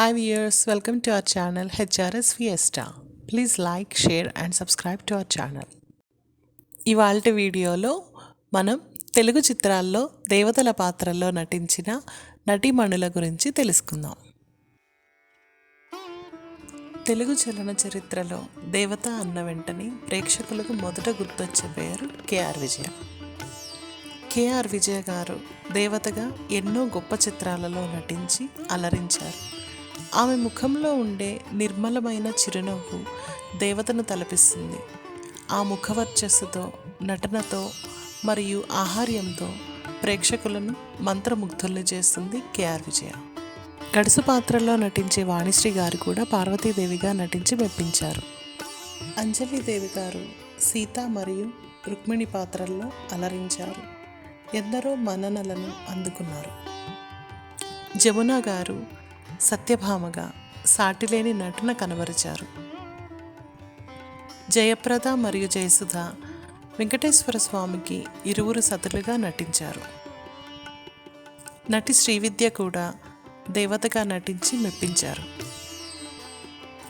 Hi viewers, welcome to our channel HRS Fiesta. Please like, share and subscribe to our channel. ఇవాల్టి వీడియోలో మనం తెలుగు చిత్రాల్లో దేవతల పాత్రల్లో నటించిన నటీమణుల గురించి తెలుసుకుందాం. తెలుగు చలన చరిత్రలో దేవత అన్న వెంటనే ప్రేక్షకులకు మొదట గుర్తొచ్చే పేరు కేఆర్ విజయ. కేఆర్ విజయ గారు దేవతగా ఎన్నో గొప్ప చిత్రాలలో నటించి అలరించారు. ఆమె ముఖంలో ఉండే నిర్మలమైన చిరునవ్వు దేవతను తలపిస్తుంది. ఆ ముఖవర్చస్సుతో, నటనతో మరియు ఆహార్యంతో ప్రేక్షకులను మంత్రముగ్ధుల్ని చేస్తుంది కేఆర్ విజయ. గడుసు పాత్రలో నటించే వాణిశ్రీ గారు కూడా పార్వతీదేవిగా నటించి మెప్పించారు. అంజలిదేవి గారు సీత మరియు రుక్మిణి పాత్రల్లో అలరించారు. ఎందరో మన్ననలను అందుకున్నారు. జమున గారు సత్యభామగా సాటిలేని నటన కనబరిచారు. జయప్రద మరియు జయసుధ వెంకటేశ్వర స్వామికి ఇరువురు సతులుగా నటించారు. నటి శ్రీవిద్య కూడా దేవతగా నటించి మెప్పించారు.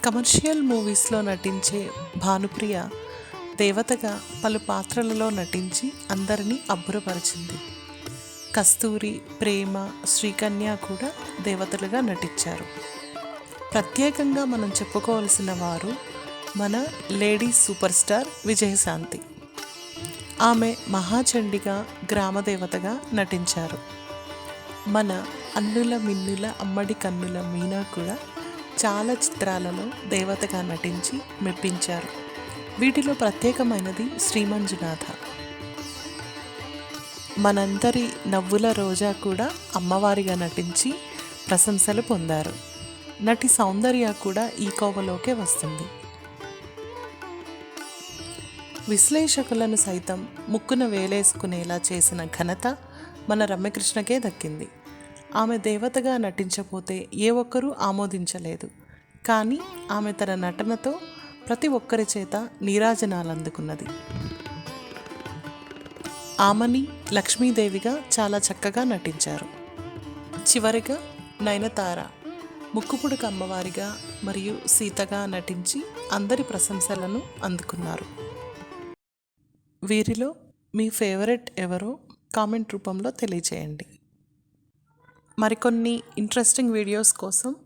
కమర్షియల్ మూవీస్లో నటించే భానుప్రియ దేవతగా పలు పాత్రలలో నటించి అందరినీ అబ్బురపరిచింది. కస్తూరి, ప్రేమ, శ్రీకన్య కూడా దేవతలుగా నటించారు. ప్రత్యేకంగా మనం చెప్పుకోవాల్సిన వారు మన లేడీ సూపర్ స్టార్ విజయశాంతి. ఆమె మహాచండిగా గ్రామదేవతగా నటించారు. మన అన్నుల మిన్నుల అమ్మడి కన్నుల మీనా కూడా చాలా చిత్రాలలో దేవతగా నటించి మెప్పించారు. వీటిలో ప్రత్యేకమైనది శ్రీమంజునాథ. మనందరి నవ్వుల రోజా కూడా అమ్మవారిగా నటించి ప్రశంసలు పొందారు. నటి సౌందర్య కూడా ఈ కోవలోకే వస్తుంది. విశ్లేషకులను సైతం ముక్కున వేలేసుకునేలా చేసిన ఘనత మన రమ్యకృష్ణకే దక్కింది. ఆమె దేవతగా నటించకపోతే ఏ ఒక్కరూ ఆమోదించలేదు. కానీ ఆమె తన నటనతో ప్రతి ఒక్కరి చేత నీరాజనాలు అందుకున్నది. ఆమని లక్ష్మీదేవిగా చాలా చక్కగా నటించారు. చివరిగా నయనతార ముక్కుపుడక అమ్మవారిగా మరియు సీతగా నటించి అందరి ప్రశంసలను అందుకున్నారు. వీరిలో మీ ఫేవరెట్ ఎవరో కామెంట్ రూపంలో తెలియచేయండి. మరికొన్ని ఇంట్రెస్టింగ్ వీడియోస్ కోసం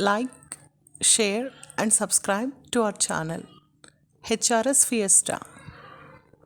like, share and subscribe to our channel HRS Fiesta.